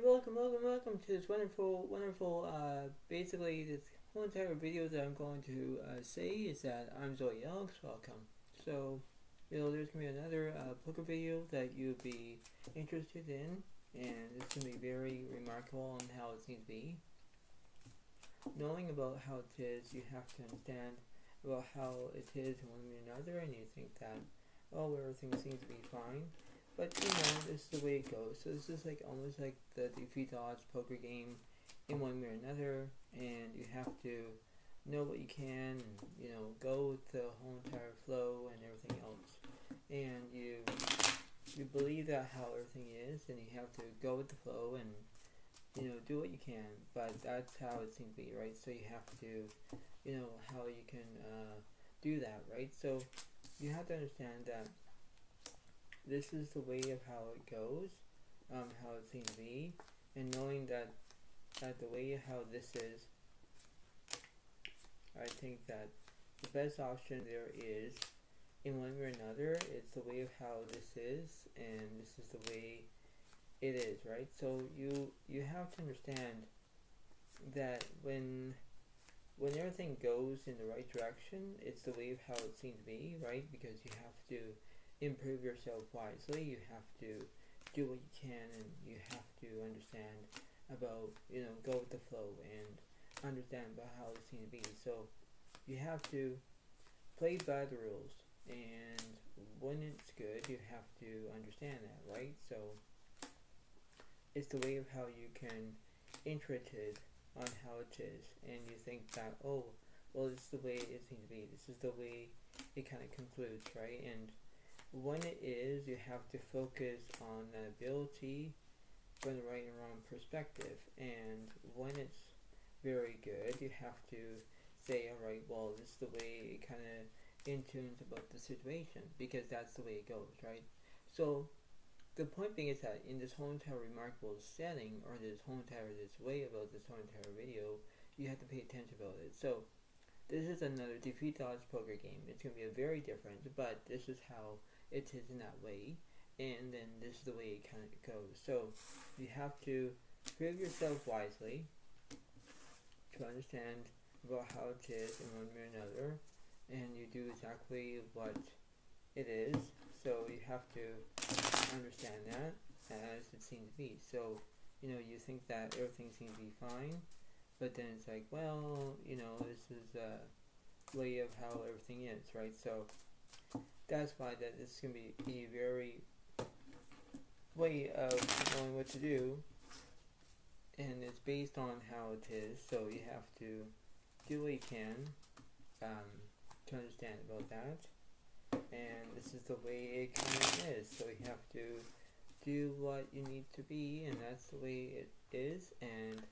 welcome to this wonderful, basically this whole entire video that I'm going to say is that I'm Zoe Alex, welcome. So, there's going to be another poker video that you'll be interested in, and it's going to be very remarkable on how it seems to be. Knowing about how it is, you have to understand about how it is in one way or another, and you think that, oh, everything seems to be fine. But this is the way it goes. So this is like almost like the defeat the odds poker game in one way or another, and you have to know what you can, and go with the whole entire flow and everything else. And you believe that how everything is, and you have to go with the flow and do what you can. But that's how it seems to be, right? So you have to how you can do that, right? So you have to understand that this is the way of how it goes, how it seems to be, and knowing that the way how this is, I think that the best option there is, in one way or another, it's the way of how this is, and this is the way it is, right? So you have to understand that when everything goes in the right direction, it's the way of how it seems to be, right? Because you have to improve yourself wisely, you have to do what you can, and you have to understand about, go with the flow and understand about how it seems to be. So you have to play by the rules, and when it's good, you have to understand that, right? So it's the way of how you can interested on how it is, and you think that, oh, well, this is the way it seems to be, this is the way it kind of concludes, right? And when it is, you have to focus on that ability from the right and wrong perspective. And when it's very good, you have to say, alright, well, this is the way it kind of intunes about the situation, because that's the way it goes, right? So the point being is that in this whole entire remarkable setting, or this way about this whole entire video, you have to pay attention about it. So this is another defeat the odds poker game. It's going to be a very different, but this is how it is in that way, and then this is the way it kind of goes. So you have to prove yourself wisely to understand about how it is in one way or another, and you do exactly what it is. So you have to understand that as it seems to be. So you think that everything seems to be fine, but then it's like, well, this is a way of how everything is, right? So that's why that this can be very way of knowing what to do, and it's based on how it is. So you have to do what you can to understand about that, and this is the way it kind of is. So you have to do what you need to be, and that's the way it is, and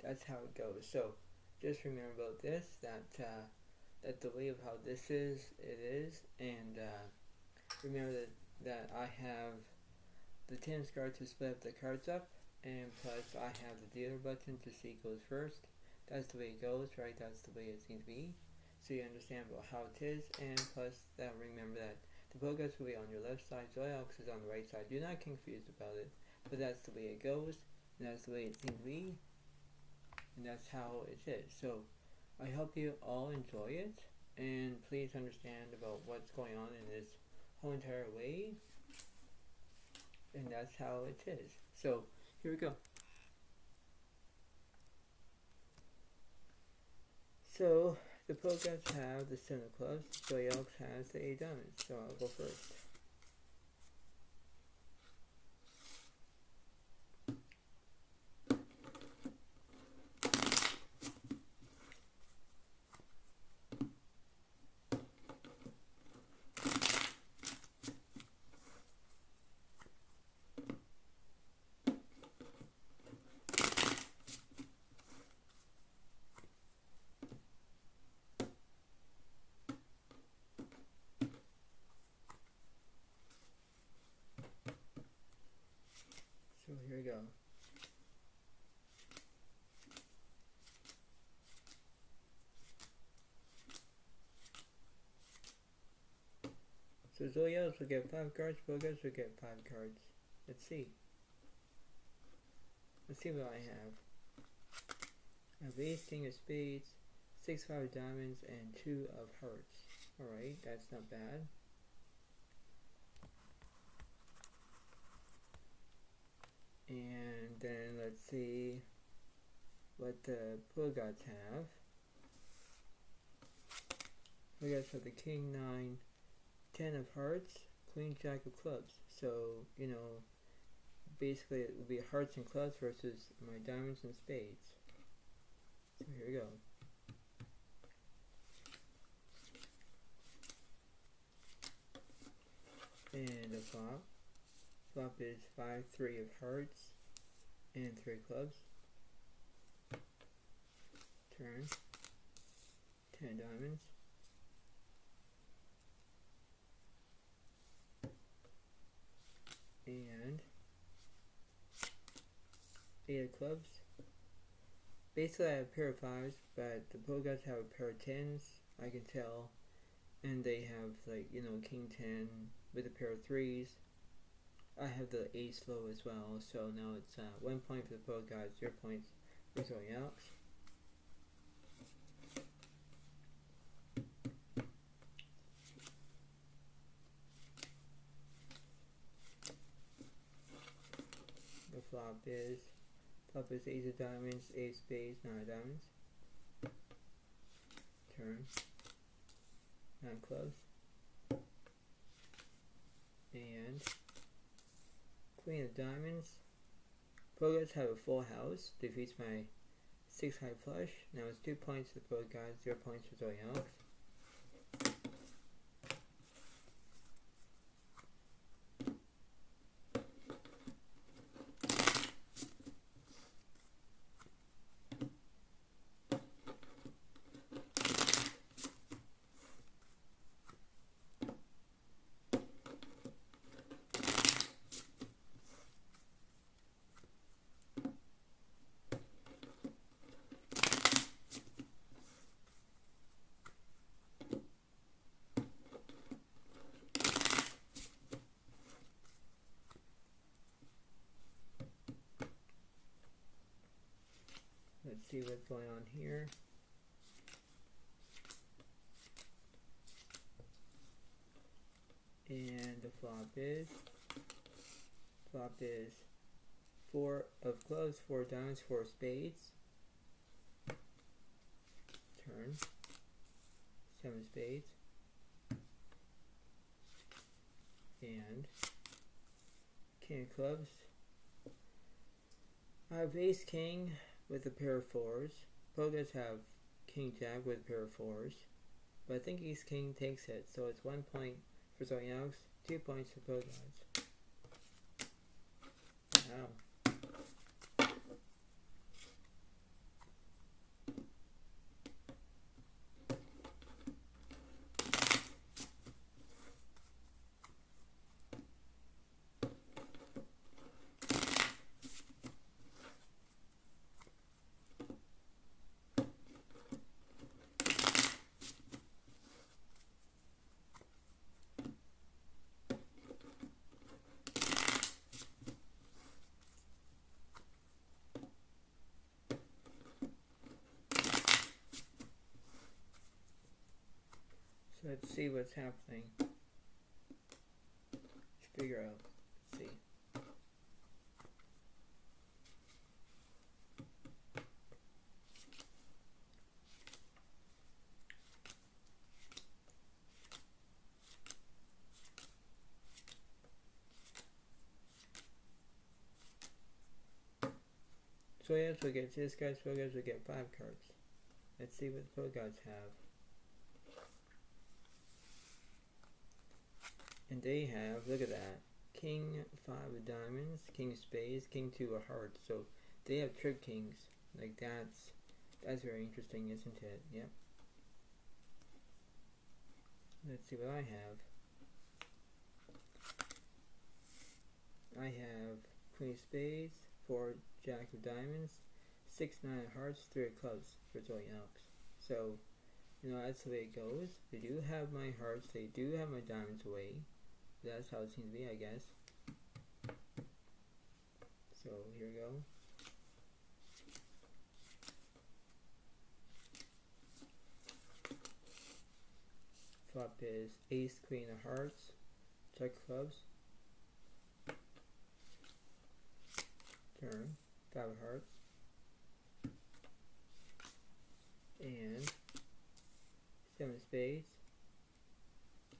that's how it goes. So just remember about this, that the way of how this is, it is, and remember that I have the 10 cards to split up the cards up, and plus I have the dealer button to see goes first. That's the way it goes, right? That's the way it seems to be. So you understand about how it is, and plus that remember that the progress will be on your left side, so Alex is on the right side. Do not get confused about it, but that's the way it goes, and that's the way it seems to be, and that's how it is. So I hope you all enjoy it, and please understand about what's going on in this whole entire way, and that's how it is. So here we go. So the programs have the 7 of clubs, so Alex has the 8 diamonds, so I'll go first. So here we go. So Zoe Alex will get 5 cards, Bogus will get 5 cards. Let's see. Let's see what I have. I have ace, king of spades, 6-5 of diamonds, and 2 of hearts. Alright, that's not bad. And then let's see what the pro gods have. Pro gods have the king, 9, 10 of hearts, queen, jack of clubs. So, you know, basically it will be hearts and clubs versus my diamonds and spades. So here we go. And the flop. Flop is 5-3 of hearts and 3 clubs. Turn. 10 diamonds. And 8 of clubs. Basically I have a pair of 5s, but the pro guys have a pair of 10s, I can tell. And they have, like, you know, king 10 with a pair of 3s. I have the ace low as well, so now it's 1 point for the pro guys, 0 points for Zoe Alex. The flop is ace of diamonds, ace of spades, 9 of diamonds. Turn. 9 clubs. And queen of diamonds. Pro guys have a full house. Defeats my 6 high flush. Now it's 2 points for the pro guys, 0 points for Zoe Alex. Let's see what's going on here. And the flop is 4 of clubs, 4 diamonds, 4 spades. Turn. 7 spades. And king of clubs. I have ace king with a pair of 4s. Pro guys have king jack with a pair of 4s. But I think ace king takes it, so it's 1 point for Zoe Alex, 2 points for pro guys. Wow. Let's see what's happening. Let's figure out. Let's see. So yes, we'll get this guy's pro guys will get 5 cards. Let's see what the pro guys have. And they have, look at that, king 5 of diamonds, king of spades, king 2 of hearts. So they have trip kings. Like that's very interesting, isn't it? Yep. Let's see what I have. I have queen of spades, 4 jack of diamonds, 6 9 of hearts, 3 of clubs for Zoe Alex. So, you know, that's the way it goes. They do have my hearts, they do have my diamonds away. That's how it seems to be, I guess. So here we go. Flop is ace, queen of hearts, jack of clubs. Turn, five of hearts. And seven of spades.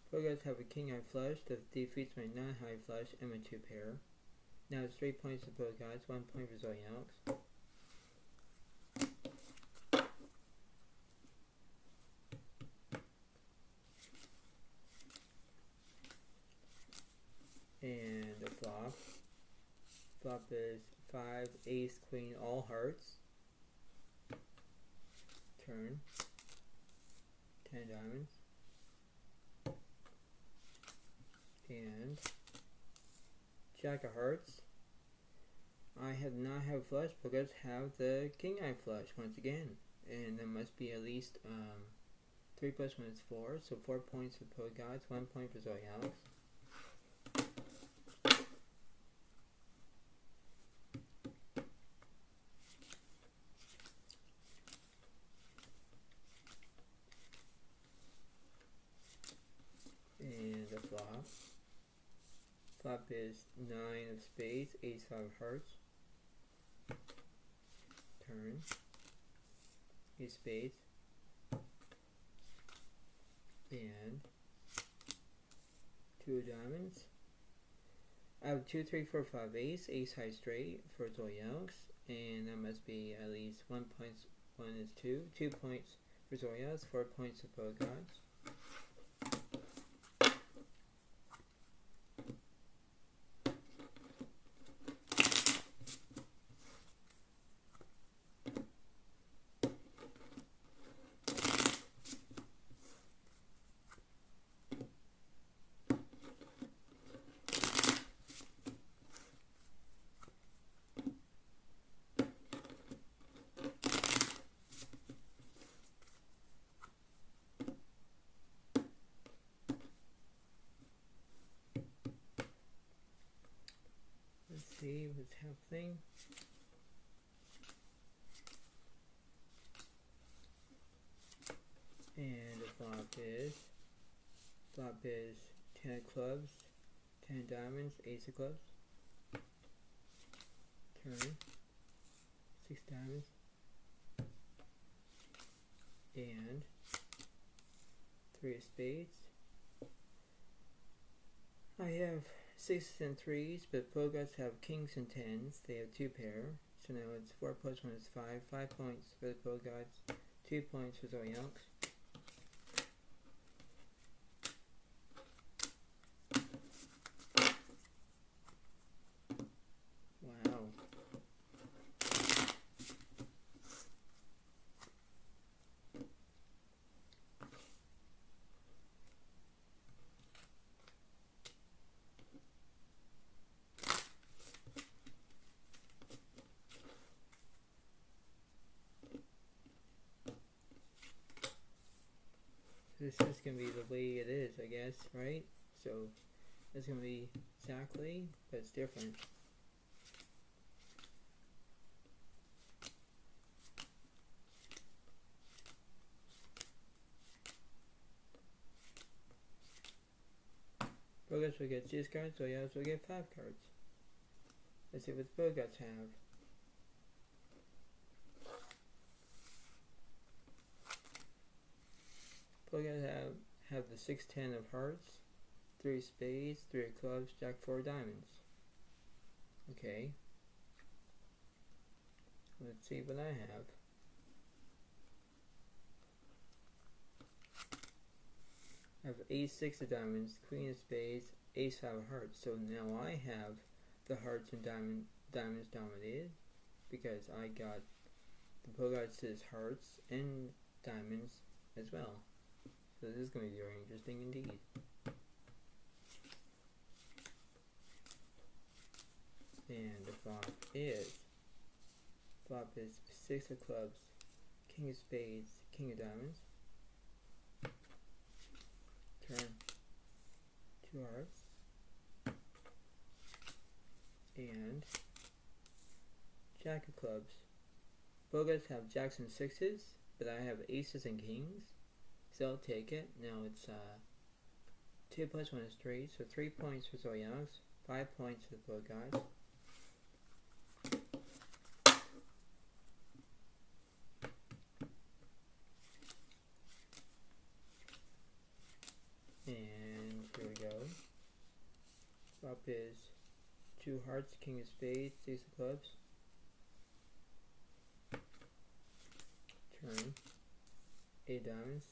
Pro guys have a king high flush that defeats my non-high flush and my two pair. Now it's 3 points to pro guys, 1 point for Zoe Alex. And the flop. Flop is 5, ace, queen, all hearts. Turn. 10 diamonds. And jack of hearts. I have not have flush because have the king eye flush once again, and there must be at least 3 plus 1 is 4, so 4 points for pro guys, 1 point for Zoe Alex. And the flop. Flop is 9 of spades, ace, 5 of hearts. Turn. Ace spades. And 2 diamonds. I have 2, 3, 4, 5 ace, ace high straight for Zoe Alex, and that must be at least 1 point. 1 is 2. 2 points for Zoe Alex, 4 points for both guys. See what's happening. And the flop is 10 of clubs, 10 diamonds, ace of clubs. Turn, 6 diamonds, and 3 of spades. I have 6s and 3s, but pro guys have kings and 10s. They have 2 pair. So now it's 4 plus 1 is 5. 5 points for the pro guys. 2 points for Zoe Alex. Wow. This is going to be the way it is, I guess, right? So, it's going to be exactly, but it's different. Bogarts will get 6 cards, so Zoe will get 5 cards. Let's see what the Bogarts have. Bogarts have the 6, 10 of hearts, 3 spades, 3 of clubs, jack, 4 diamonds. Okay. Let's see what I have. I have ace 6 of diamonds, queen of spades, ace 5 of hearts. So now I have the hearts and diamonds dominated because I got the Bogarts says hearts and diamonds as well. So this is going to be very interesting indeed. And the flop is 6 of clubs, king of spades, king of diamonds. Turn, 2 hearts, and jack of clubs. Bogarts have jacks and 6s, but I have aces and kings. So I'll take it. Now it's 2 plus 1 is 3, so 3 points for Zoyanox, 5 points for the Pro Gods. And here we go. Flop is 2 hearts, king of spades, ace of clubs. Turn. 8 diamonds.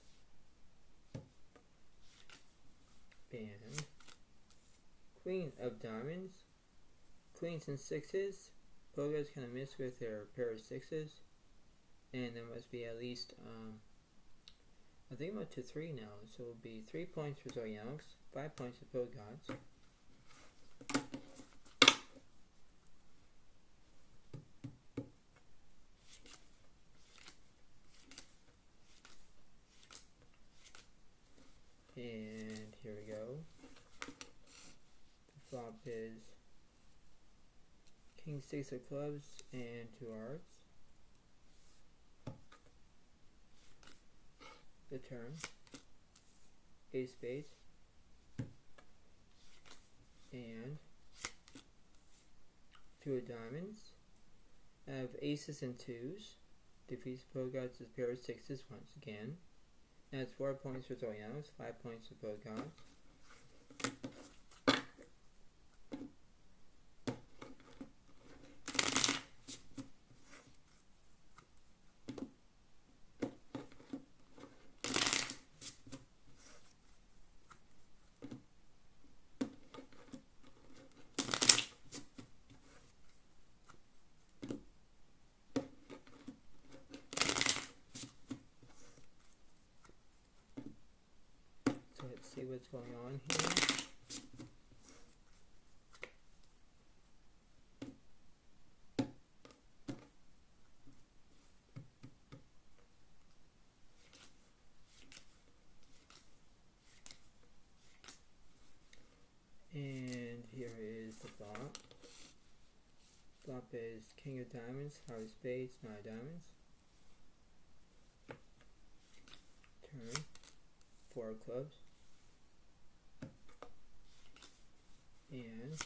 And queen of diamonds. Queens and sixes. Pogo's kind of miss with their pair of sixes. And there must be at least, I think I'm up to 3 now. So it'll be 3 points for Zoyanox, 5 points for Pogods. And here we go. The flop is king 6 of clubs and 2 hearts. The turn. Ace spades. And 2 of diamonds. I have aces and 2s. Defeats Pogods' pair of 6s once again. That's 4 points for Zoyanox, 5 points for Pogods. See what's going on here. And here is the flop. Flop is king of diamonds, 5 of spades, 9 of diamonds. Turn. 4 of clubs. And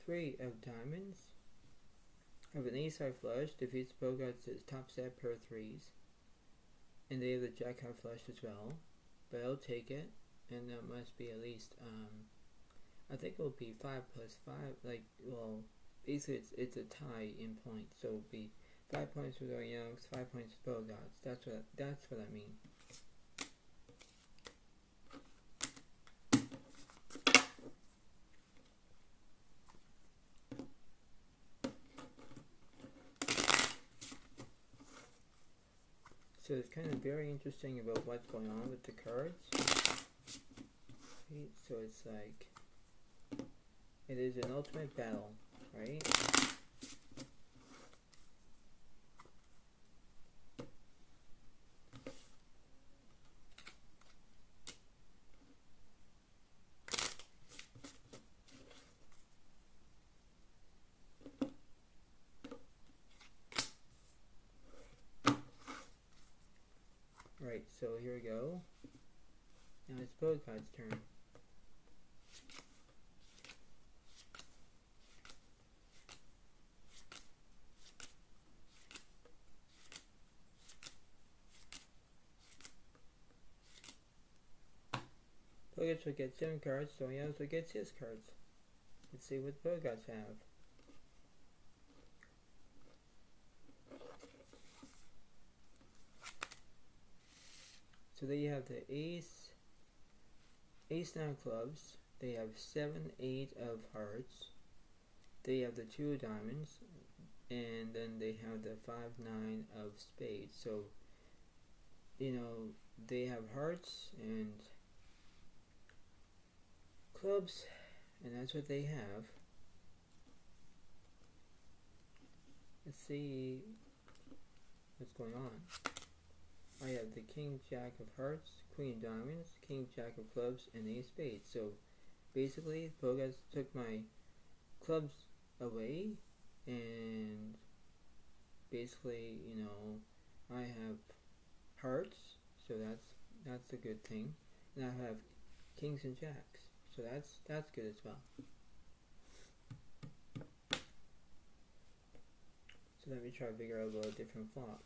3 of diamonds. I have an ace high flush, defeats Pogods' top set pair of 3s. And they have the jack high flush as well. But I'll take it. And that must be at least, I think it will be 5 plus 5. Like, well, basically it's a tie in points. So it'll be 5 points for Zoyanox, 5 points for Pogods. That's what I mean. So it's kind of very interesting about what's going on with the cards. Okay, so it's like, it is an ultimate battle, right? Right, so here we go. Now it's Pogods' turn. Pogods will get 7 cards, so he also gets his cards. Let's see what Pogods have. So they have the ace 9 clubs, they have 7, 8 of hearts, they have the 2 of diamonds, and then they have the 5, 9 of spades. So, you know, they have hearts and clubs, and that's what they have. Let's see what's going on. I have the king, jack of hearts, queen of diamonds, king, jack of clubs, and ace spades. So basically, Pogods took my clubs away, and basically, you know, I have hearts, so that's a good thing. And I have kings and jacks, so that's good as well. So let me try to figure out a little different flop.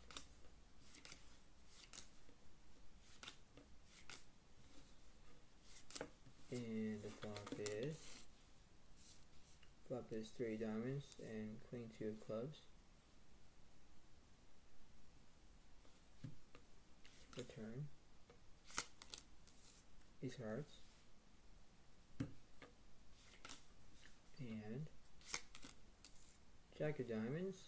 And the flop is 3 diamonds and queen 2 of clubs. Return. Ace hearts. And jack of diamonds.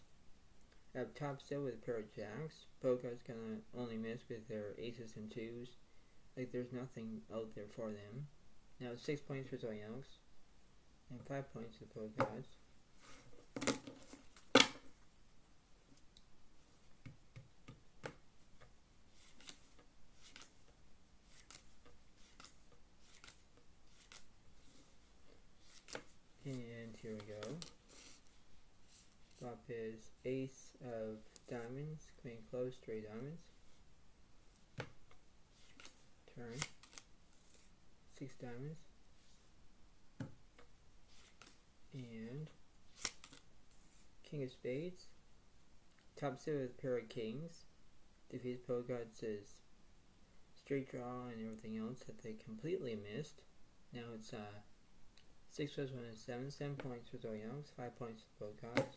I have top set with a pair of jacks. Poker's gonna only miss with their aces and twos. Like there's nothing out there for them. Now 6 points for Zoe Elks and 5 points for Pokegods. And here we go. Flop is ace of diamonds, queen clubs, 3 diamonds. Turn. 6 diamonds. And king of spades. Top set with a pair of kings. Defeats Pokegods is straight draw and everything else that they completely missed. Now it's 6 plus 1 is 7. 7 points for Zoe Elks, 5 points for Pokegods.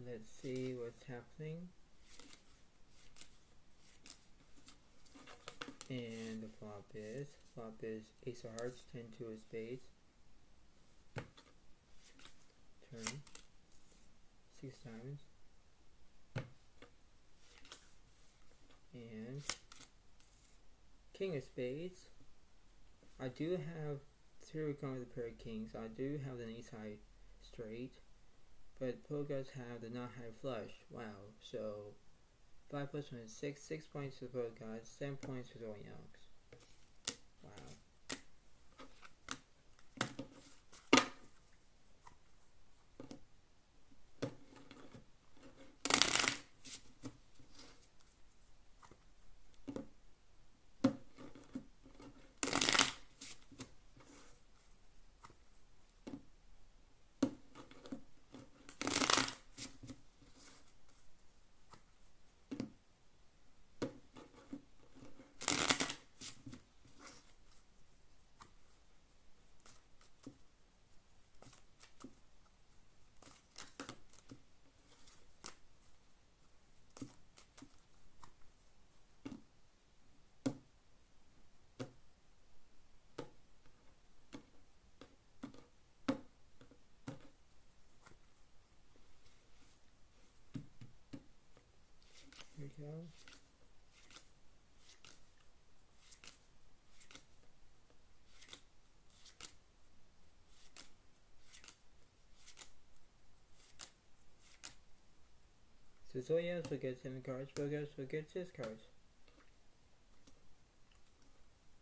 Let's see what's happening. And the flop is ace of hearts, 10 2 of spades. Turn. 6 diamonds. And king of spades. I do have, here we go with a pair of kings. I do have an ace high straight. But Pokegods have the not high flush. Wow. So 5 plus 1 is 6. 6 points for Pokegods, 7 points for Zoe Elks. Wow. Here we go. So Zoe Elks will get 7 cards, Pokegods will get 6 cards.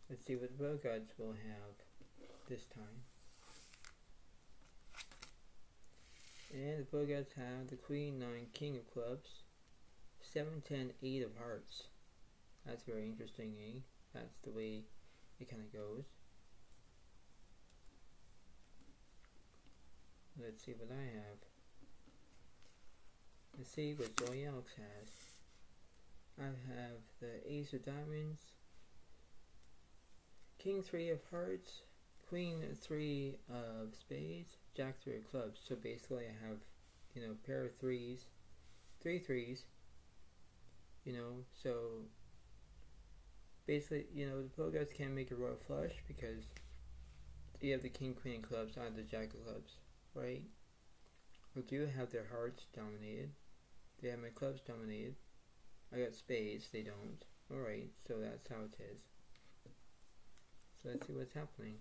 Let's see what the Pokegods will have this time. And the Pokegods have the Queen, 9, King of Clubs, 7, 10, 8 of Hearts. That's very interesting, eh? That's the way it kind of goes. Let's see what I have. Let's see what Zoe Elks has. I have the Ace of Diamonds, King 3 of Hearts, Queen 3 of Spades, Jack 3 of Clubs. So basically I have, you know, pair of threes, 3 threes, you know, so basically, you know, the Pokegods can't make a royal flush because you have the king, queen, and clubs, not the jack of clubs, right? I do have their hearts dominated. They have my clubs dominated. I got spades, they don't. Alright, so that's how it is. So let's see what's happening.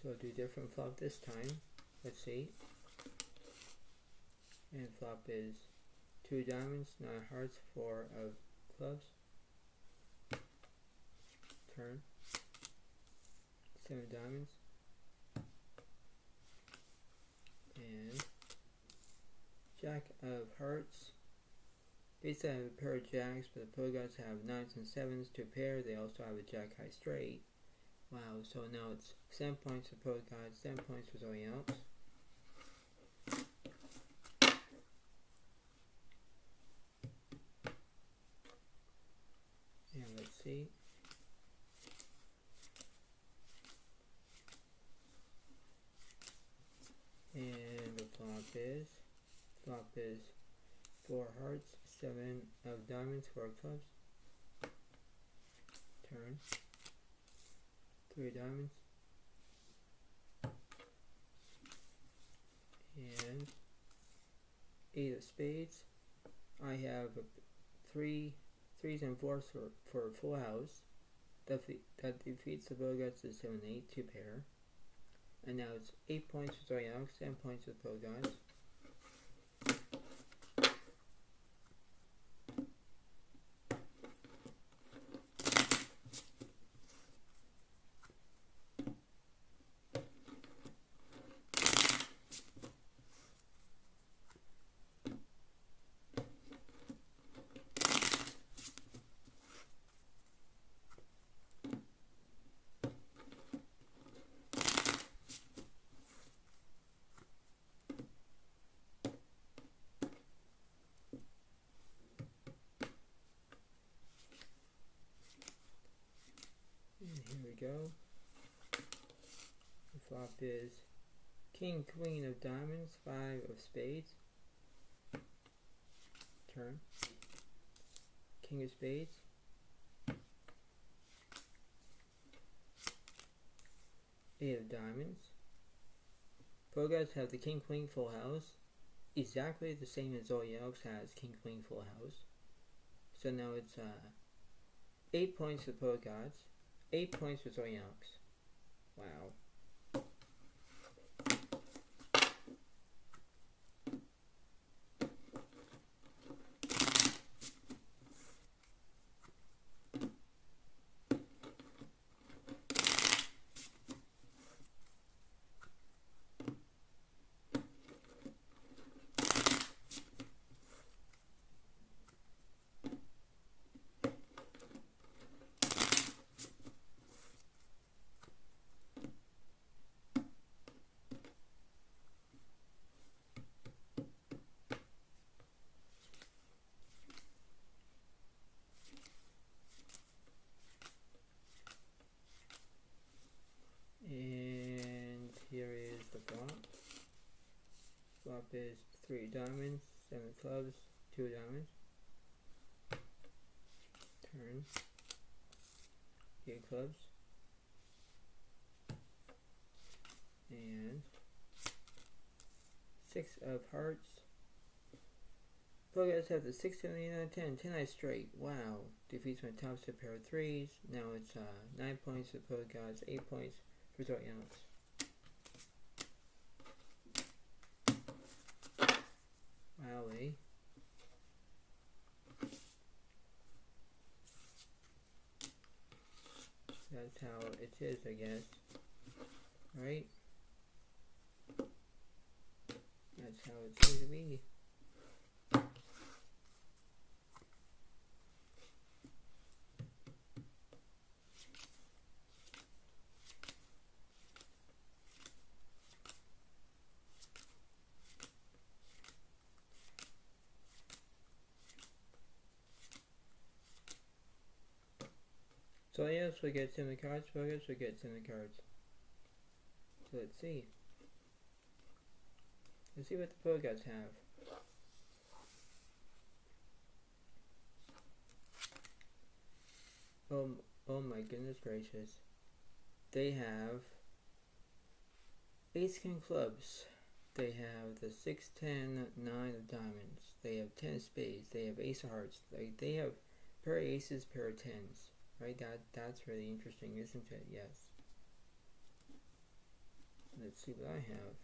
So I'll do different flop this time. Let's see. And flop is 2 diamonds, 9 hearts, 4 of clubs. Turn. 7 diamonds. And jack of hearts. Basically I have a pair of jacks, but the pro guys have 9s and 7s to pair. They also have a jack high straight. Wow, so now it's 7 points for pro guys, 7 points for Zoe Elks. And let's see. And the flop is 4 hearts, 7 of diamonds, 4 clubs. Turn. 3 diamonds. And 8 of spades. I have 3 3s and 4s for a full house. That defeats the Bogarts to 7 8 2 pair. And now it's 8 points for Zoe Elks, 10 points for Bogarts. Here we go. The flop is king, queen of diamonds, 5 of spades. Turn. King of spades. 8 of diamonds. Pro guys have the king, queen, full house. Exactly the same as Zoe Elks has king, queen, full house. So now it's 8 points for pro gods. 8 points for Zoe Elks. Wow. And here is the flop. Flop is 3 diamonds, 7 clubs, 2 diamonds. Turn. 8 clubs. And 6 of hearts. Pro guys have the 6, 7, 8, 9, 10. 10 eye straight. Wow. Defeats my top set pair of 3s. Now it's 9 points for pro guys, 8 points for Zoe Elks. Wowie. That's how it is, I guess. Right? That's how it's going to be. So yes, we get 7 cards, focus, we get 7 cards. So let's see. Let's see what the pro guys have. Oh my goodness gracious. They have ace king clubs. They have the 6, 10, 9 of diamonds. They have 10 of spades. They have ace of hearts. They have pair of aces, pair of tens. Right? That's really interesting, isn't it? Yes. Let's see what I have.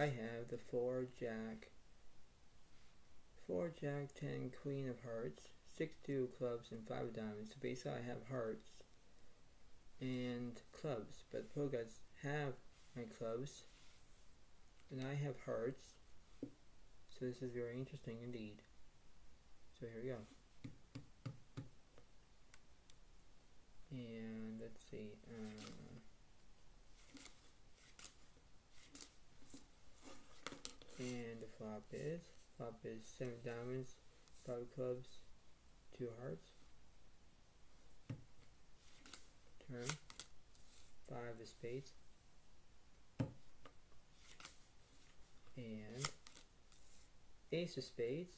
I have the 4, Jack, 10, Queen of Hearts, 6, 2 of clubs, and 5 of diamonds. So basically I have hearts and clubs, but pro guys have my clubs, and I have hearts. So this is very interesting indeed. So here we go. And let's see. And the flop is 7 diamonds, 5 clubs, 2 hearts. Turn 5 of spades, and ace of spades.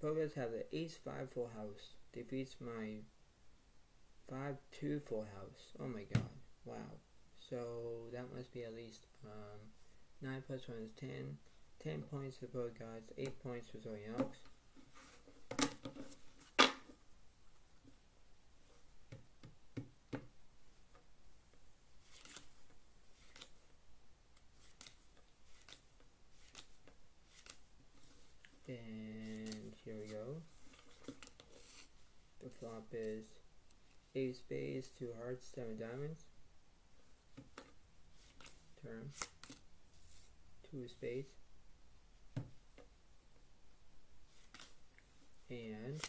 Pokers have the ace 5 full house. Defeats my 5-2 full house. Oh my god. Wow. So that must be at least 9 plus 1 is 10. 10 points for both guys. 8 points for Zoe Elks. And here we go. The flop is 8 spades, 2 hearts, 7 diamonds. Turn 2 spades. And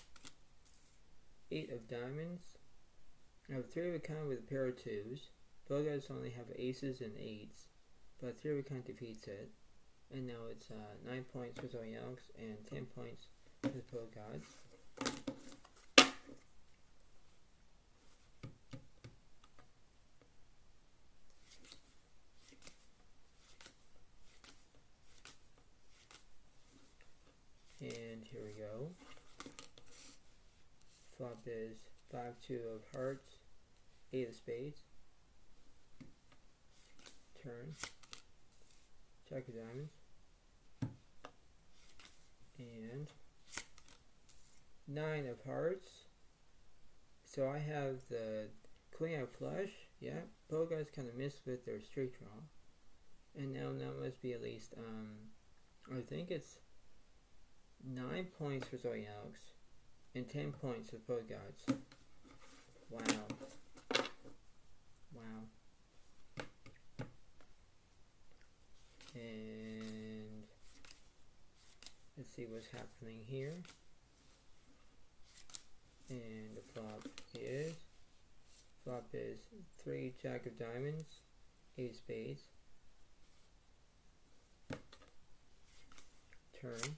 8 of diamonds. I have 3 of a kind with a pair of 2s. Both guys only have aces and 8s, but 3 of a kind defeats it. And now it's 9 points for Zoe Elks and 10 points for the Pro Gods. And here we go. Flop is 5-2 of hearts, 8 of spades. Turn. Jack of diamonds. And 9 of hearts. So I have the queen of flush. Yeah, both guys kind of missed with their straight draw. And now that must be at least, I think it's 9 points for Zoe Elks and 10 points for both guys. Wow. Wow. And let's see what's happening here. And the flop is 3 Jack of diamonds, 8 spades. Turn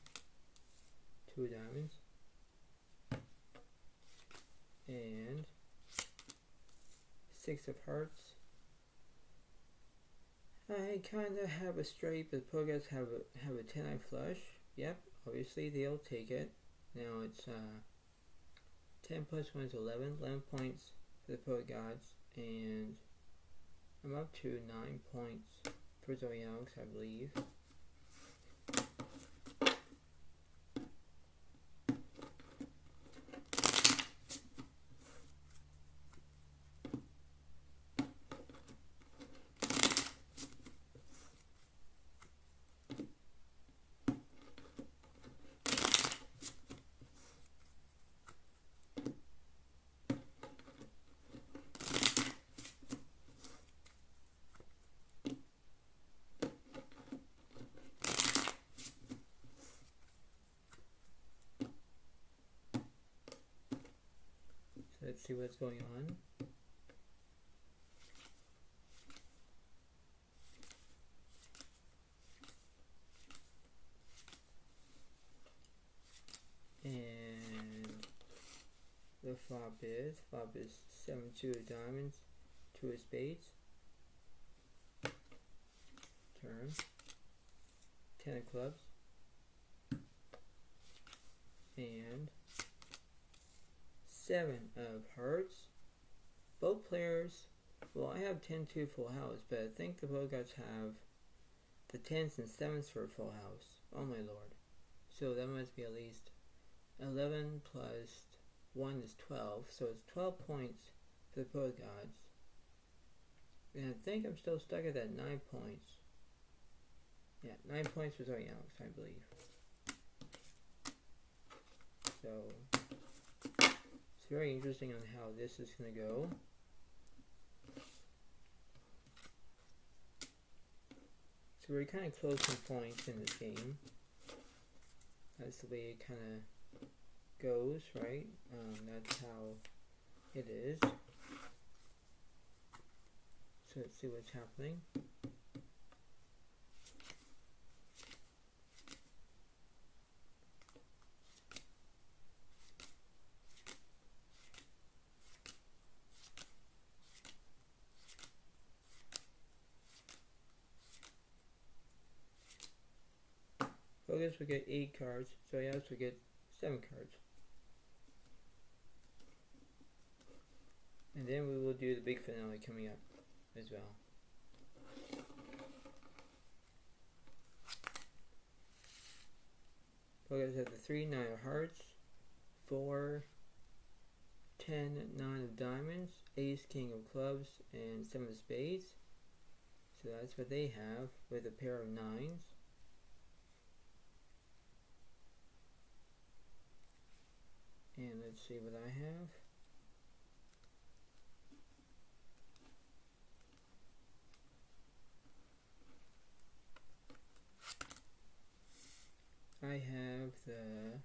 2 diamonds. And 6 of hearts. I kind of have a straight, but pro guys have a 10-eye flush. Yep, obviously they'll take it. Now it's 10 plus 1 is 11. 11 points for the pro gods, and I'm up to 9 points for Zoe Elks, I believe. Let's see what's going on. And the flop is 7-2 of diamonds, 2 of spades. turn, 10 of clubs, and 7 of hearts. Both players, well, I have 10-2 full house, but I think the Bogarts have the 10s and 7s for a full house. Oh my lord. So that must be at least 11 plus 1 is 12, so it's 12 points for the Bogarts. And I think I'm still stuck at that 9 points. Yeah, 9 points for Zoe Alex, I believe. So it's very interesting on how this is going to go. So we're kind of close in points in this game. That's the way it kind of goes, right? That's how it is. So let's see what's happening. Focus will get 8 cards, so Alex will get 7 cards. And then we will do the big finale coming up as well. Focus has the 3, 9 of hearts, 4, 10, 9 of diamonds, ace, king of clubs, and 7 of spades. So that's what they have with a pair of 9s. And let's see what I have. I have the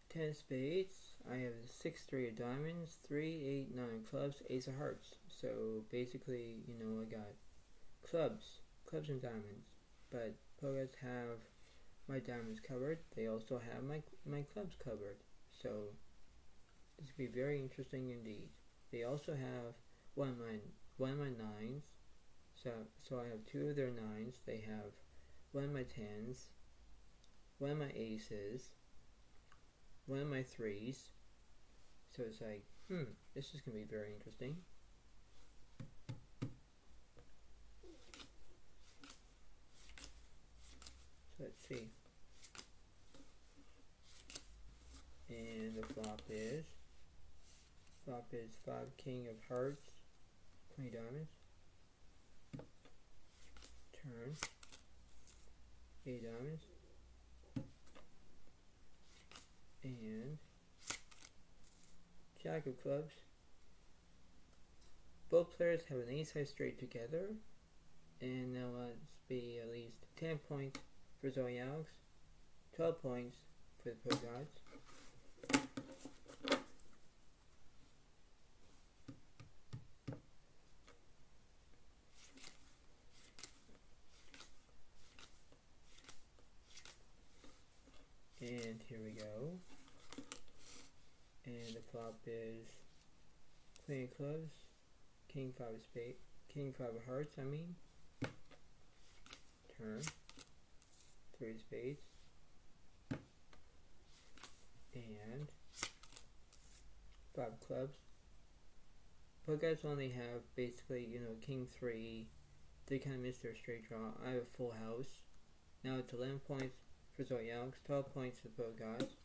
10 of spades, I have the 6, 3 of diamonds, 3, 8, 9 clubs, ace of hearts. So basically, you know, I got clubs and diamonds. But Bogarts have my diamonds covered. They also have my clubs covered. So this will be very interesting indeed. They also have one of my 9s. So I have 2 of their 9s. They have one of my 10s, one of my aces, one of my 3s. So it's like, this is going to be very interesting. So let's see. And the flop is 5 king of hearts, 20 diamonds. Turn, 8 diamonds. And jack of clubs. Both players have an ace high straight together. And now let's be at least 10 points for Zoe Alex, 12 points for the Bogarts. And here we go. And the flop is queen of clubs, king 5 of spades, king 5 of hearts, I mean. Turn, 3 of spades. And 5 of clubs. Bogarts only have basically, you know, king 3. They kind of missed their straight draw. I have a full house. Now it's 11 points for Zoe Alex, 12 points for Bogarts.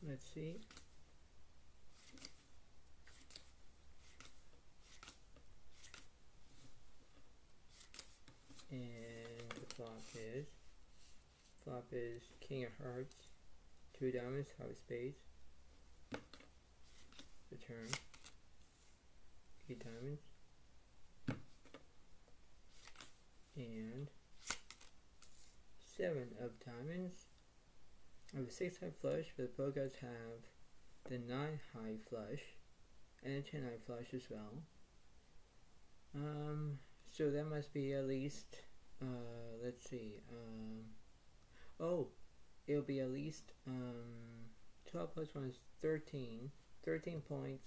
Let's see. And the flop is king of hearts, 2 diamonds, 5 of spades. The turn, 8 diamonds. And 7 of diamonds. I have a 6 high flush, but the pro guys have the 9 high flush and a 10 high flush as well. So that must be at least, let's see, oh, it'll be at least 12 plus 1 is 13. 13 points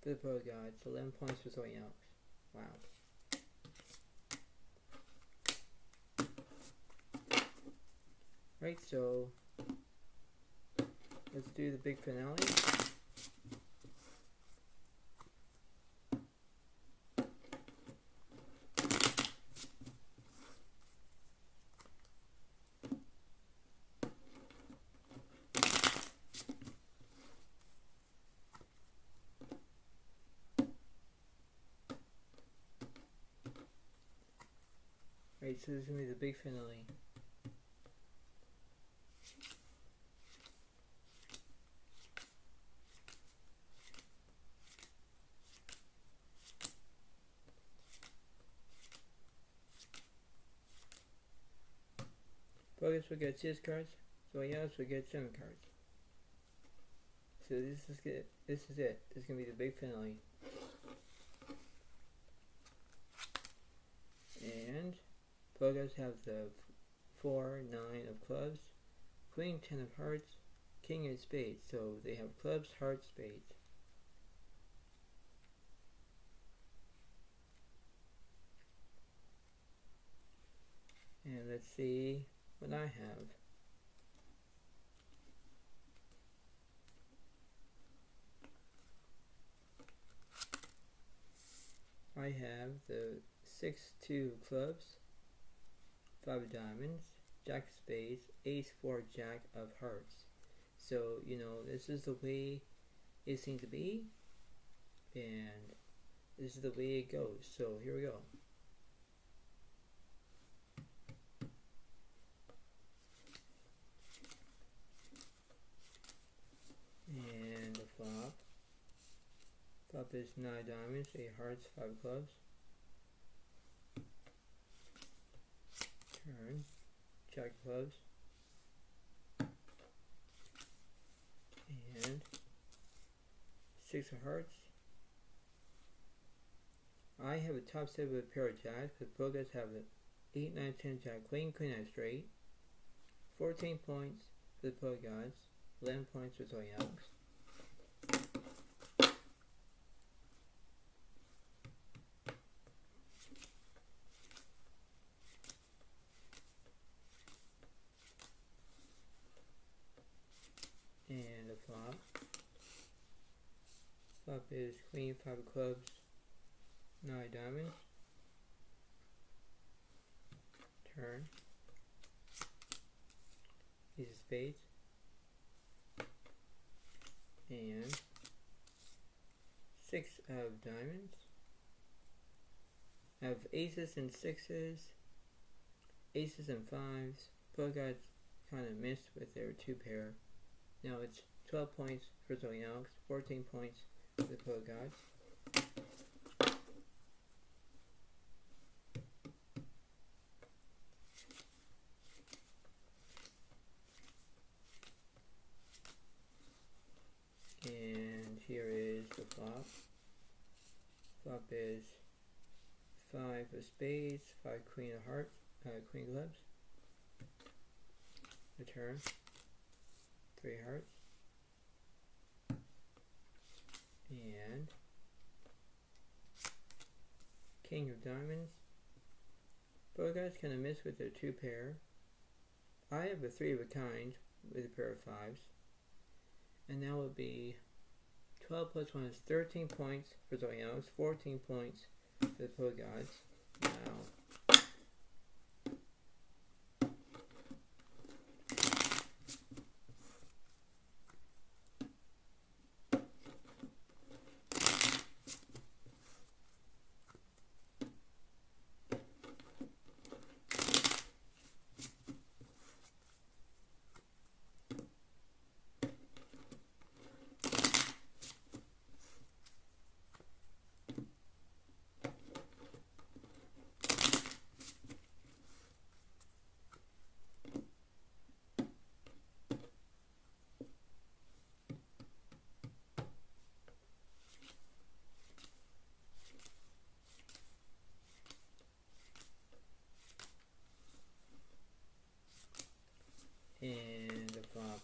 for the pro gods, 11 points for Soy Elks. Wow. Right, so let's do the big finale. Right, so this is going to be the big finale. Focus will get 6 cards, so yes, we get 7 cards. So this is good. This is it. This is gonna be the big finale. And Pogos have the 4, 9 of clubs, Queen, 10 of hearts, King of spades. So they have clubs, hearts, spades. And let's see what I have. I have the 6, 2 clubs, 5 of diamonds, Jack of spades, Ace, 4, Jack of hearts. So, you know, this is the way it seems to be, and this is the way it goes. So, here we go. And the flop. Flop is 9 diamonds, 8 hearts, 5 clubs. Turn. Jack clubs. And 6 of hearts. I have a top set with a pair of jacks, but both guys have an 8, 9, 10 jack, queen, queen out straight. 14 points for the pro gods, 11 points for Soy Elks. And the flop. Flop is queen, 5 of clubs, 9 diamonds. Turn. Ace of spades. And 6 of diamonds. I have aces and sixes, aces and fives. Pro guys kind of missed with their 2 pair. Now it's 12 points for Soy Elks, 14 points for the pro gods. And here is the flop. Flop is 5 of spades, 5 queen of hearts, queen clubs. The turn. 3 hearts. And king of diamonds. Both guys kind of miss with their 2 pair. I have a 3 of a kind with a pair of 5s. And that would be 12 plus 1 is 13 points for Soy Elks, 14 points for the pro gods. Wow.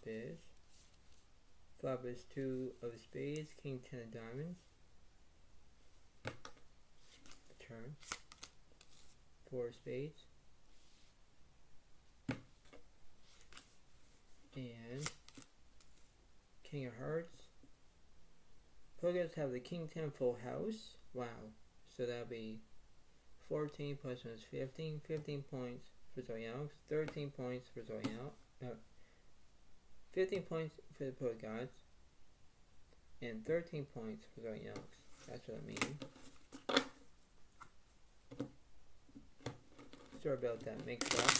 is 2 of spades, king 10 of diamonds. Turn. 4 of spades. And king of hearts. Players have the king 10 full house. Wow. So that'll be 14 plus 1 is 15. 15 points for Zoe Alex. 13 points for Zoe Alex. 15 points for the Poet Gods. And 13 points for Zoe Alex. That's what I mean. Sorry about that mix up.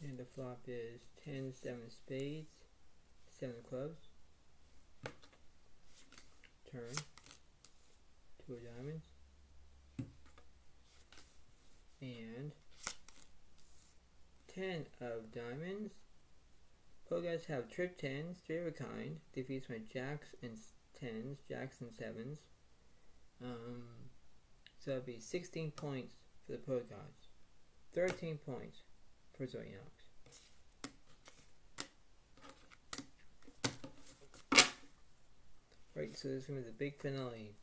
And the flop is 10, 7 spades, 7 clubs. Turn. 2 of diamonds. And 10 of diamonds. Pro guys have trip 10s, 3 of a kind. Defeats my jacks and 10s, jacks and 7s. So that'll be 16 points for the Pro Gods. 13 points for Zoe Alex. Right, so this is going to be the big finale.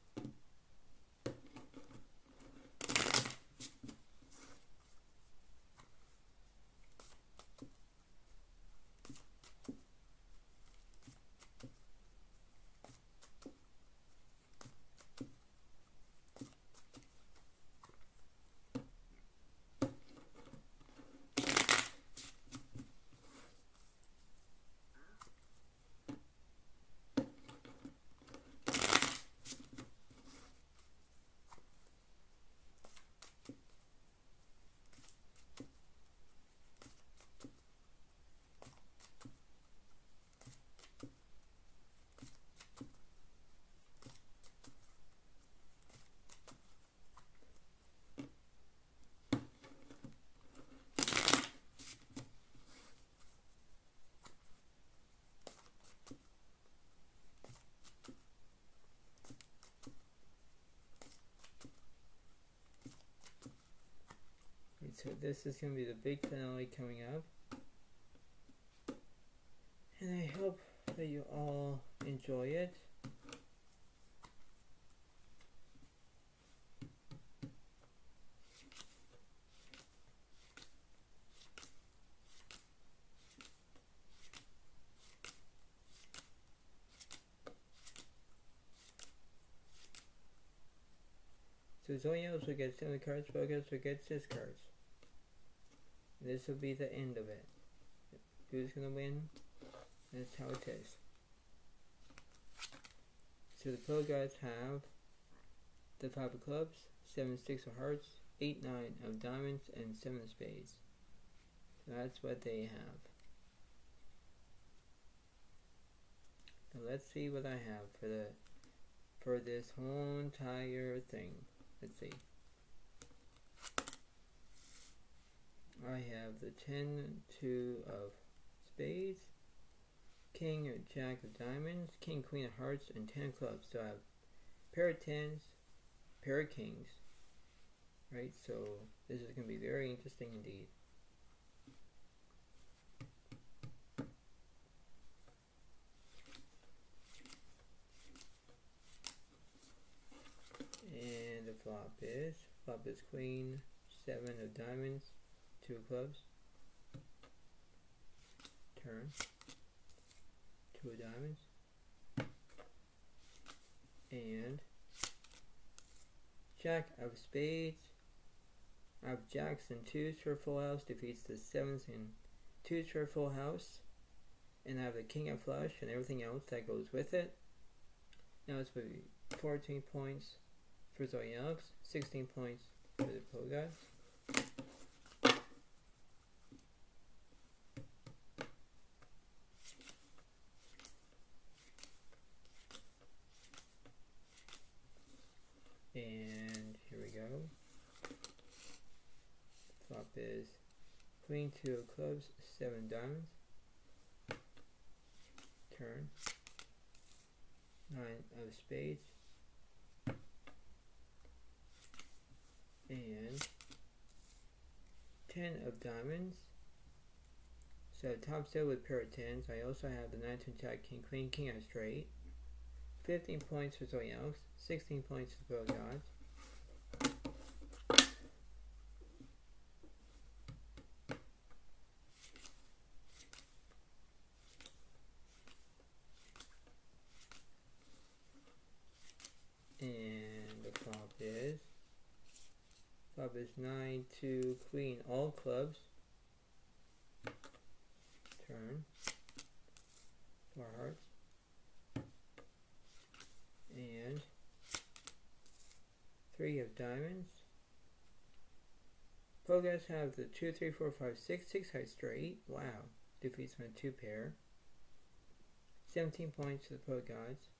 So this is going to be the big finale coming up. And I hope that you all enjoy it. So Zoe Alex will get 7 cards, Focus will get 6 cards. This will be the end of it. Who's gonna win? That's how it is. So the Pro Guys have the 5 of clubs, 7, 6 of hearts, 8, 9 of diamonds, and 7 of spades. So that's what they have. Now let's see what I have for this whole entire thing. Let's see. I have the 10, 2 of spades, king or jack of diamonds, king, queen of hearts, and 10 clubs. So I have pair of 10s, pair of kings, right? So this is going to be very interesting indeed. And the flop is queen, 7 of diamonds, 2 of clubs. Turn. 2 of diamonds. And jack of spades. I have jacks and 2s for a full house. Defeats the 7s and 2s for a full house. And I have the king of flush and everything else that goes with it. Now it's going to be 14 points for Zoe Alex, 16 points for the Pro Gods. And here we go. Flop is Queen, 2 of clubs, 7 diamonds. Turn. 9 of spades. And 10 of diamonds. So top set with pair of tens. I also have the 9 to jack, king, queen, king out straight. 15 points for Zoe Alex, 16 points for the Pro Gods. And the flop is 9 to queen, all clubs. Turn. 4 hearts. And 3 of diamonds. Pro Gods have the 2, 3, 4, 5, 6, 6 high straight. Wow. Defeats my 2 pair. 17 points to the Pro Gods.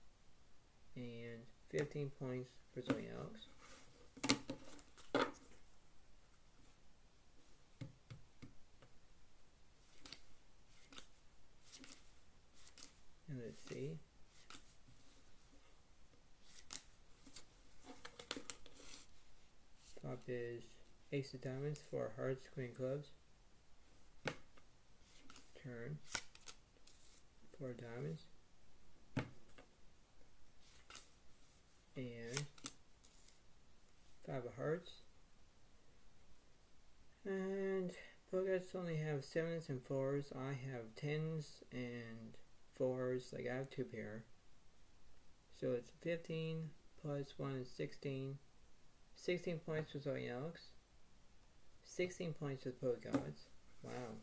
And 15 points for Zoe Alex. And let's see. Top is ace of diamonds, 4 hearts, queen clubs. Turn. 4 diamonds. And 5 of hearts. And Pro Gods only have 7s and 4s. I have 10s and 4s. Like I have 2 pair. So it's 15 plus 1 is 16. 16 points for Zoe Alex. 16 points for the Pro Gods. Wow.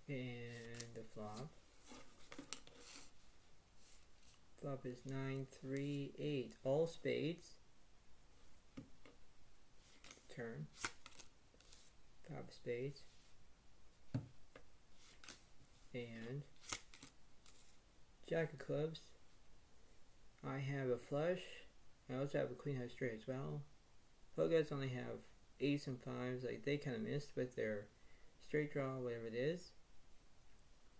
And the flop. Flop is 9, 3, 8. All spades. Turn. 5 of spades. And jack of clubs. I have a flush. I also have a queen high straight as well. Pro Gods only have 8s and 5s. Like they kind of missed with their straight draw, whatever it is.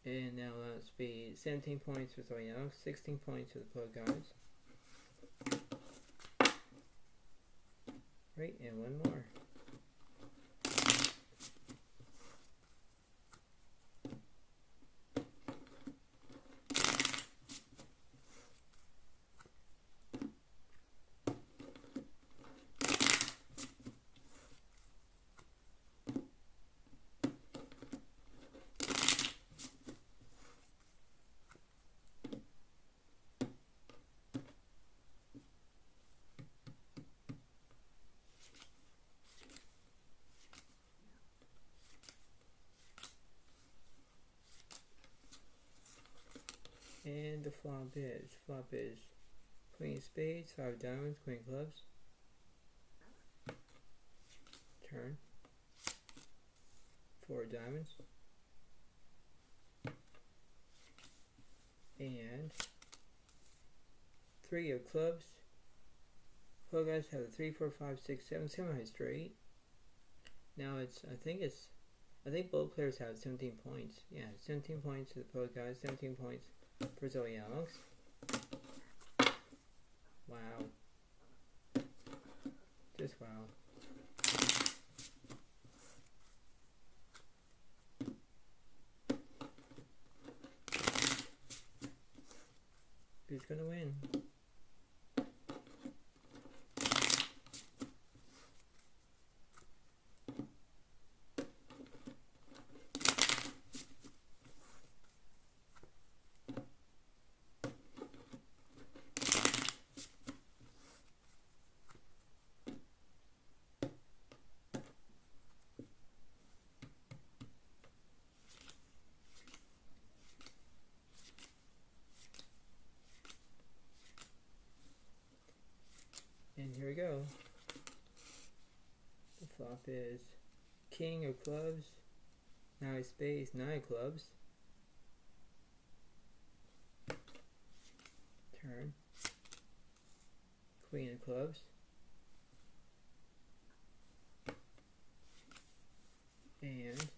And now let's be 17 points for Zoe Alex, 16 points for the Pro Gods. Right, and one more. And the flop is queen spades, 5 diamonds, queen clubs. Turn. 4 diamonds. And 3 of clubs. Pro Gods have a 3, 4, 5, 6, 7 semi straight. Now I think both players have 17 points. Yeah, 17 points to the Pro Gods, 17 points for Zoe Alex. Wow. Just wow. who's gonna win. And here we go. The flop is king of clubs, now spades, 9 clubs. Turn. Queen of clubs. And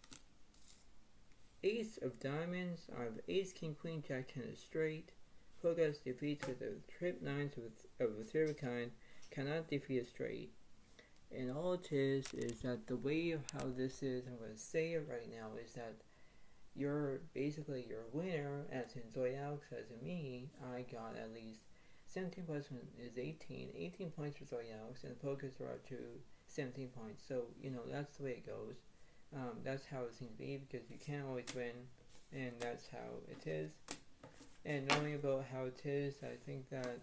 ace of diamonds. I have ace, king, queen, jack, 10 of straight. Pogus defeats with a trip 9 of a third of a kind. Cannot defeat a straight. And all it is that the way of how this is, I'm going to say it right now, is that you're basically your winner, as in Zoe Alex, as in me. I got at least 17 plus 1 is 18. 18 points for Zoe Alex, and the Pogus are up to 17 points. So, you know, that's the way it goes. That's how it seems to be, because you can't always win, and that's how it is. And knowing about how it is, I think that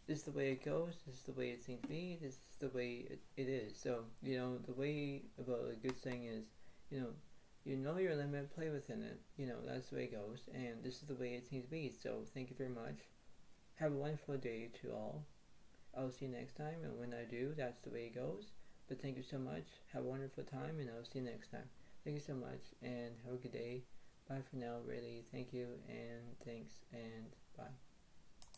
this is the way it goes, this is the way it seems to be, this is the way it is. So, you know, the way about a good thing is, you know your limit, play within it. You know, that's the way it goes, and this is the way it seems to be. So, thank you very much. Have a wonderful day to all. I'll see you next time, and when I do, that's the way it goes. But thank you so much. Have a wonderful time, and I'll see you next time. Thank you so much, and have a good day. Bye for now, really. Thank you, and thanks, and bye.